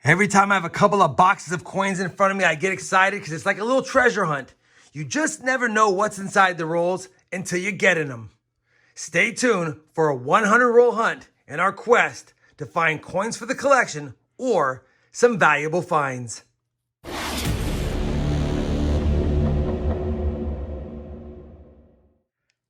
Every time I have a couple of boxes of coins in front of me, I get excited because it's like a little treasure hunt. You just never know what's inside the rolls until you get in them. Stay tuned for a 100 roll hunt in our quest to find coins for the collection or some valuable finds.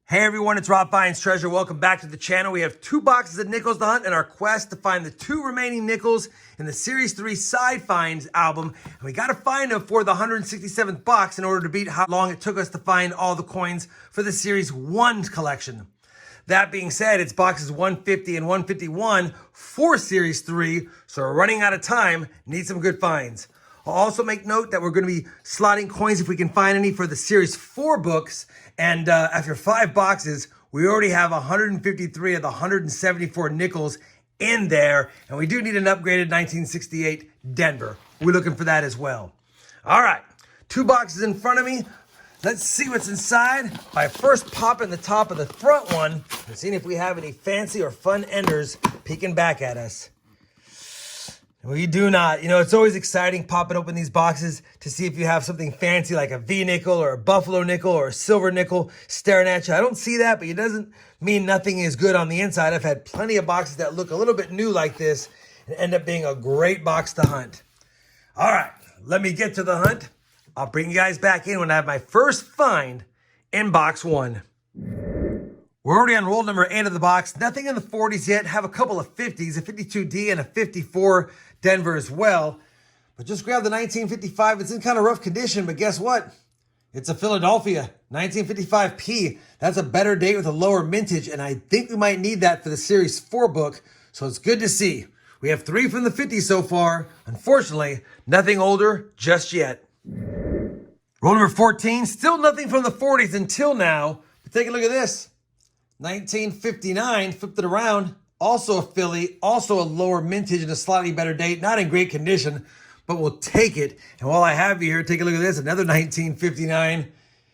Hey everyone, it's RobFindsTreasure. Welcome back to the channel. We have 2 boxes of nickels to hunt in our quest to find the 2 remaining nickels in the Series 3 Side Finds album. And we got to find them for the 167th box in order to beat how long it took us to find all the coins for the Series 1 collection. That being said, it's boxes 150 and 151 for Series 3, so we're running out of time. Need some good finds. I'll also make note that we're going to be slotting coins if we can find any for the Series 4 books. And after 5 boxes, we already have 153 of the 174 nickels in there. And we do need an upgraded 1968 Denver. We're looking for that as well. All right, 2 boxes in front of me. Let's see what's inside by first popping the top of the front one and seeing if we have any fancy or fun enders peeking back at us. We do not. You know, it's always exciting popping open these boxes to see if you have something fancy like a V nickel or a buffalo nickel or a silver nickel staring at you. I don't see that, but it doesn't mean nothing is good on the inside. I've had plenty of boxes that look a little bit new like this and end up being a great box to hunt. All right, let me get to the hunt. I'll bring you guys back in when I have my first find in box 1. We're already on roll number 8 of the box. Nothing in the 40s yet. Have a couple of 50s, a 52D and a 54 Denver as well. But just grab the 1955. It's in kind of rough condition, but guess what? It's a Philadelphia 1955P. That's a better date with a lower mintage, and I think we might need that for the Series 4 book, so it's good to see. We have 3 from the 50s so far. Unfortunately, nothing older just yet. Roll number 14. Still nothing from the 40s until now. But take a look at this. 1959, flipped it around, also a Philly, also a lower mintage and a slightly better date, not in great condition, but we'll take it. And while I have you here, take a look at this, another 1959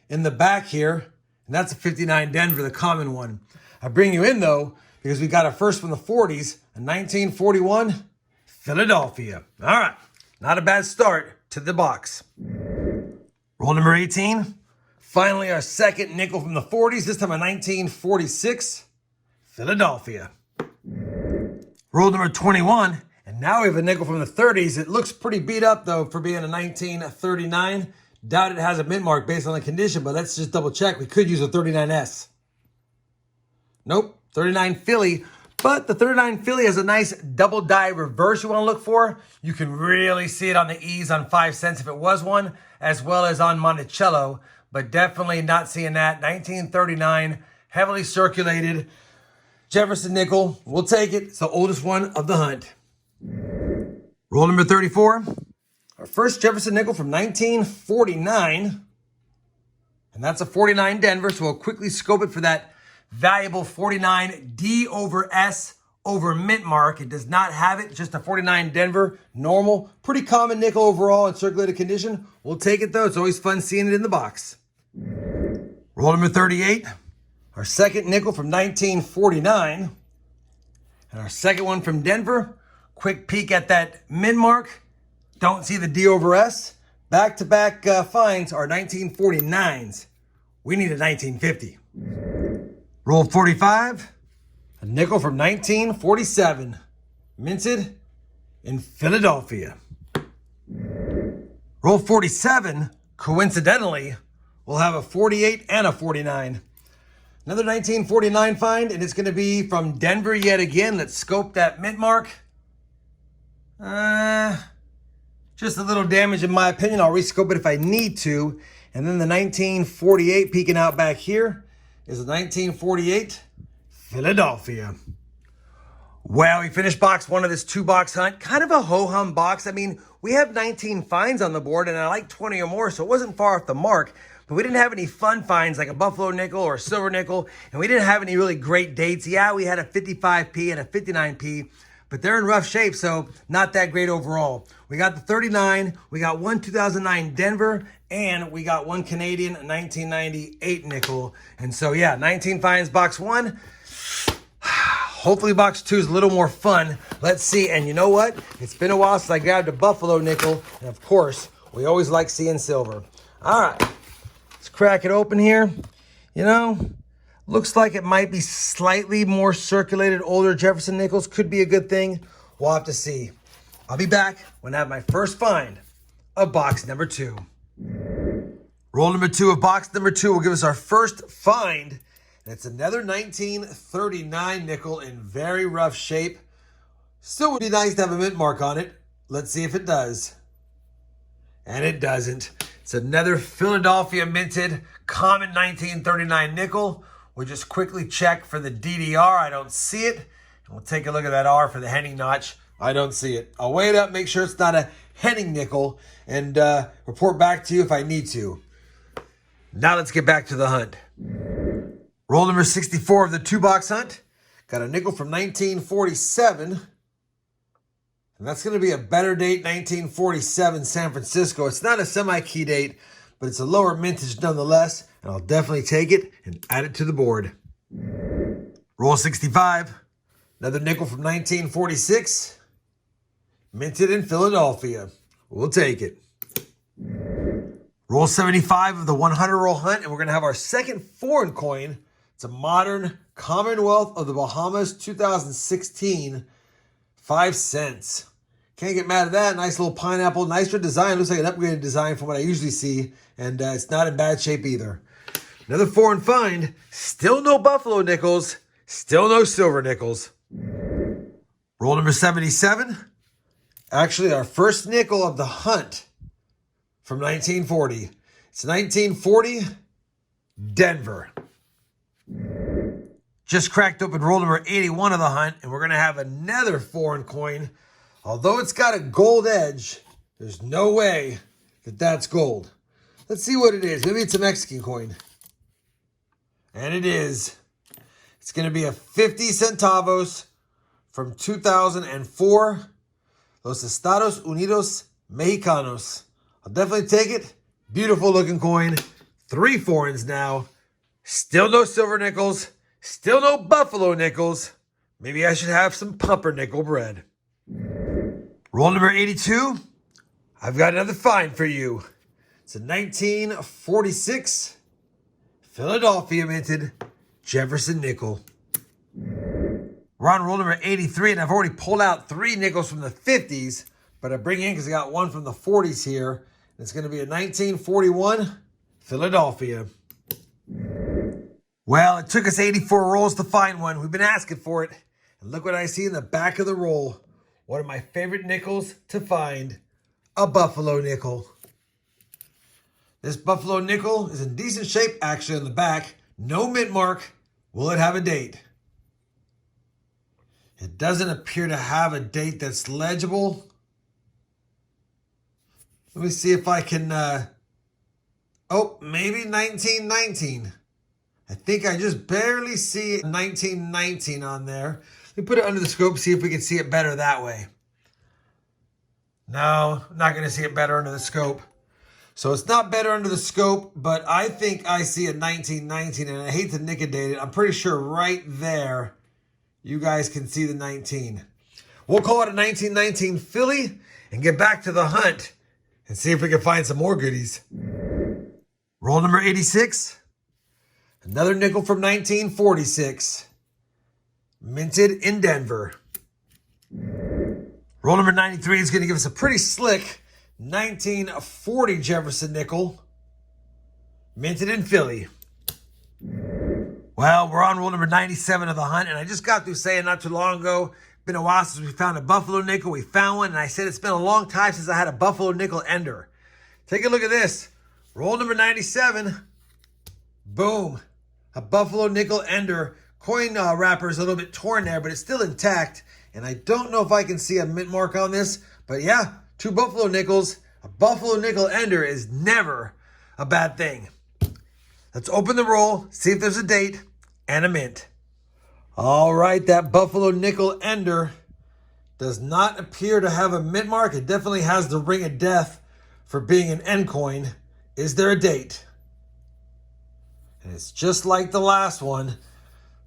in the back here, and that's a 59 Denver, the common one. I bring you in though, because we got a first from the 40s, a 1941 Philadelphia. All right, not a bad start to the box. Roll number 18. Finally, our second nickel from the 40s, this time a 1946 Philadelphia. Roll number 21, and now we have a nickel from the 30s. It looks pretty beat up, though, for being a 1939. Doubt it has a mint mark based on the condition, but let's just double check. We could use a 39S. Nope, 39 Philly. But the 39 Philly has a nice double die reverse you want to look for. You can really see it on the E's on 5 cents if it was one, as well as on Monticello. But definitely not seeing that. 1939, heavily circulated. Jefferson nickel, we'll take it. It's the oldest one of the hunt. Roll number 34. Our first Jefferson nickel from 1949. And that's a 49 Denver, so we'll quickly scope it for that valuable 49 D over S over mint mark. It does not have it, just a 49 Denver, normal. Pretty common nickel overall in circulated condition. We'll take it though, it's always fun seeing it in the box. Roll number 38, our second nickel from 1949. And our second one from Denver. Quick peek at that mint mark. Don't see the D over S. Back-to-back finds are 1949s. We need a 1950. Roll 45, a nickel from 1947, minted in Philadelphia. Roll 47, coincidentally, we'll have a 48 and a 49. Another 1949 find, and it's going to be from Denver yet again. Let's scope that mint mark. Just a little damage in my opinion. I'll rescope it if I need to. And then the 1948 peeking out back here is a 1948 Philadelphia. Well, we finished box 1 of this 2-box hunt. Kind of a ho-hum box. I mean, we have 19 finds on the board, and I like 20 or more, so it wasn't far off the mark. But we didn't have any fun finds like a buffalo nickel or a silver nickel, and we didn't have any really great dates. Yeah, we had a 55P and a 59P, but they're in rough shape, so not that great overall. We got the 39, we got one 2009 Denver, and we got one Canadian 1998 nickel. And so yeah, 19 finds box 1. Hopefully box 2 is a little more fun. Let's see. And you know what? It's been a while since I grabbed a buffalo nickel. And of course, we always like seeing silver. All right. Let's crack it open here. You know, looks like it might be slightly more circulated, older Jefferson Nickels. Could be a good thing. We'll have to see. I'll be back when I have my first find of box number 2. Roll number 2 of box number 2 will give us our first find. And it's another 1939 nickel in very rough shape. Still would be nice to have a mint mark on it. Let's see if it does. And it doesn't. It's another Philadelphia minted common 1939 nickel. We'll just quickly check for the DDR. I don't see it. And we'll take a look at that R for the Henning notch. I don't see it. I'll weigh it up, make sure it's not a Henning nickel, and report back to you if I need to. Now let's get back to the hunt. Roll number 64 of the 2-box hunt. Got a nickel from 1947. And that's going to be a better date, 1947 San Francisco. It's not a semi-key date, but it's a lower mintage nonetheless. And I'll definitely take it and add it to the board. Roll 65. Another nickel from 1946. Minted in Philadelphia. We'll take it. Roll 75 of the 100 roll hunt. And we're going to have our second foreign coin. It's a modern Commonwealth of the Bahamas 2016, 5 cents. Can't get mad at that. Nice little pineapple, nicer design. Looks like an upgraded design from what I usually see, and it's not in bad shape either. Another foreign find. Still no buffalo nickels. Still no silver nickels. Roll number 77. Actually, our first nickel of the hunt from 1940. It's 1940 Denver. Just cracked open roll number 81 of the hunt, and we're going to have another foreign coin. Although it's got a gold edge, there's no way that that's gold. Let's see what it is. Maybe it's a Mexican coin. And it is. It's going to be a 50 centavos from 2004. Los Estados Unidos Mexicanos. I'll definitely take it. Beautiful looking coin. 3 foreigns now. Still no silver nickels. Still no buffalo nickels. Maybe I should have some pumpernickel bread. Roll number 82. I've got another find for you. It's a 1946 Philadelphia minted Jefferson nickel. We're on roll number 83, and I've already pulled out 3 nickels from the 50s, but I bring in because I got one from the 40s here. It's going to be a 1941 Philadelphia. Well, it took us 84 rolls to find one. We've been asking for it. And look what I see in the back of the roll. One of my favorite nickels to find. A buffalo nickel. This buffalo nickel is in decent shape, actually, on the back. No mint mark. Will it have a date? It doesn't appear to have a date that's legible. Let me see if I can... Oh, maybe 1919. I think I just barely see 1919 on there. Let me put it under the scope, see if we can see it better that way. No, I'm not going to see it better under the scope. So it's not better under the scope, but I think I see a 1919, and I hate to nicodate it. I'm pretty sure right there, you guys can see the 19. We'll call it a 1919 Philly and get back to the hunt and see if we can find some more goodies. Roll number 86. Another nickel from 1946. Minted in Denver. Roll number 93 is going to give us a pretty slick 1940 Jefferson nickel. Minted in Philly. Well, we're on roll number 97 of the hunt, and I just got through saying not too long ago, been a while since we found a buffalo nickel. We found one, and I said it's been a long time since I had a buffalo nickel ender. Take a look at this. Roll number 97. Boom. A buffalo nickel ender. Coin wrapper is a little bit torn there, but it's still intact. And I don't know if I can see a mint mark on this, but yeah, 2 buffalo nickels. A buffalo nickel ender is never a bad thing. Let's open the roll, see if there's a date and a mint. All right, that buffalo nickel ender does not appear to have a mint mark. It definitely has the ring of death for being an end coin. Is there a date? And it's just like the last one.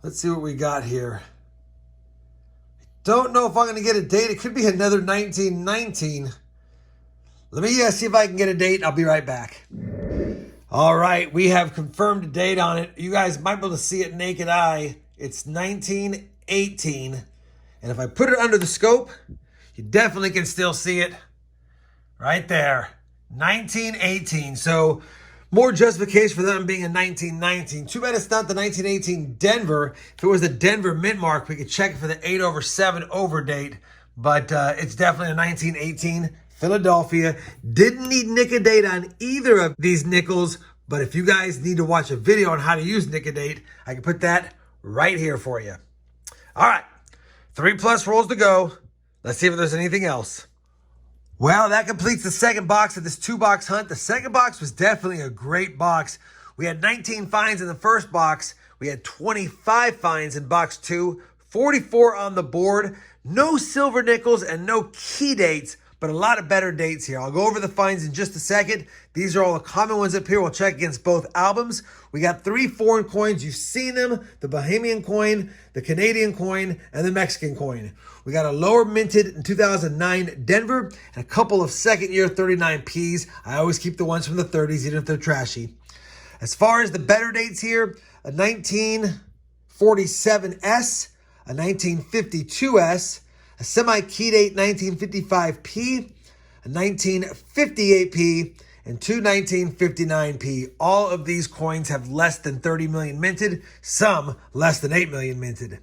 Let's see what we got here. Don't know if I'm going to get a date. It could be another 1919. Let me see if I can get a date. I'll be right back. All right, we have confirmed a date on it. You guys might be able to see it naked eye. It's 1918. And if I put it under the scope, you definitely can still see it right there. 1918. So more justification for them being a 1919. Too bad it's not the 1918 Denver. If it was the Denver mint mark, we could check it for the 8/7 over date. But it's definitely a 1918 Philadelphia. Didn't need Nicodate on either of these nickels. But if you guys need to watch a video on how to use Nicodate, I can put that right here for you. All right, 3+ rolls to go. Let's see if there's anything else. Well, that completes the second box of this 2-box hunt. The second box was definitely a great box. We had 19 finds in the first box. We had 25 finds in box 2, 44 on the board. No silver nickels and no key dates, but a lot of better dates here. I'll go over the finds in just a second. These are all the common ones up here. We'll check against both albums. We got 3 foreign coins. You've seen them: the Bahamian coin, the Canadian coin, and the Mexican coin. We got a lower minted in 2009 Denver and a couple of second-year 39Ps. I always keep the ones from the 30s, even if they're trashy. As far as the better dates here, a 1947S, a 1952S, a semi-key date 1955P, a 1958P, and 2 1959P. All of these coins have less than 30 million minted, some less than 8 million minted.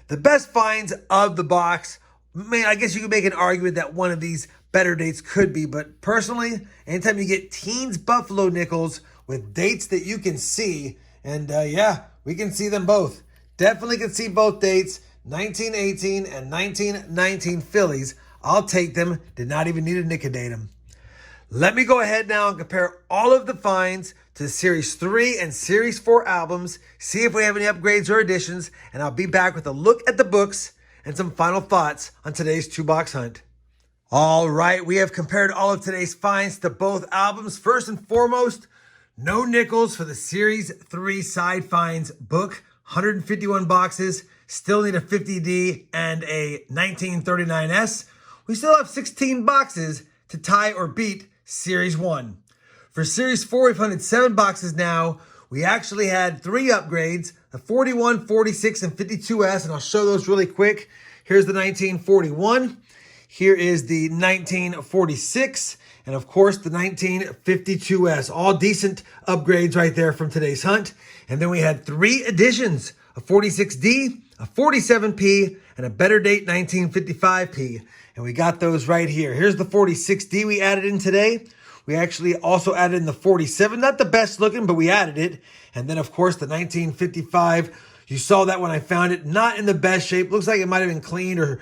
The best finds of the box, man, I guess you could make an argument that one of these better dates could be, but personally, anytime you get teens Buffalo nickels with dates that you can see, and yeah, we can see them both. Definitely can see both dates, 1918 and 1919 Phillies. I'll take them. Did not even need to Nicodate them. Let me go ahead now and compare all of the finds to the Series 3 and Series 4 albums, see if we have any upgrades or additions, and I'll be back with a look at the books and some final thoughts on today's 2-box hunt. All right, we have compared all of today's finds to both albums. First and foremost, no nickels for the Series 3 side finds book, 151 boxes, still need a 50D and a 1939S. We still have 16 boxes to tie or beat Series 1. For Series 4, we've hunted 7 boxes now. We actually had 3 upgrades, the 41, 46, and 52S, and I'll show those really quick. Here's the 1941. Here is the 1946, and of course the 1952S. All decent upgrades right there from today's hunt. And then we had 3 additions, a 46D, a 47P, and a better date 1955P. And we got those right here. Here's the 46D we added in today. We actually also added in the 47. Not the best looking, but we added it. And then, of course, the 1955. You saw that when I found it. Not in the best shape. Looks like it might have been cleaned or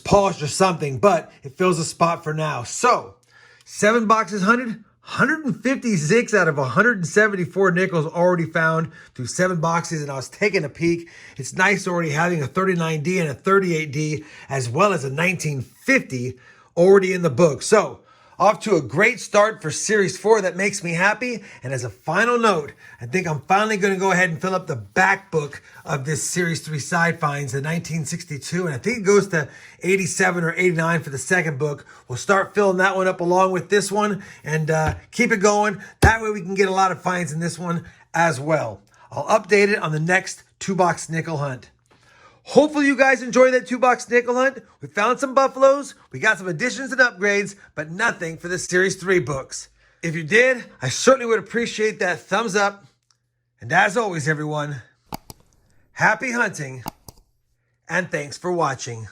polished or something, but it fills a spot for now. So, 7 boxes hunted. 156 out of 174 nickels already found through 7 boxes, and I was taking a peek. It's nice already having a 39D and a 38D as well as a 1950 already in the book. So, off to a great start for Series 4. That makes me happy. And as a final note, I think I'm finally going to go ahead and fill up the back book of this Series 3 side finds, the 1962. And I think it goes to 87 or 89 for the second book. We'll start filling that one up along with this one and keep it going. That way we can get a lot of finds in this one as well. I'll update it on the next 2-box nickel hunt. Hopefully you guys enjoyed that 2-box nickel hunt. We found some buffaloes, we got some additions and upgrades, but nothing for the Series 3 books. If you did, I certainly would appreciate that thumbs up. And as always, everyone, happy hunting and thanks for watching.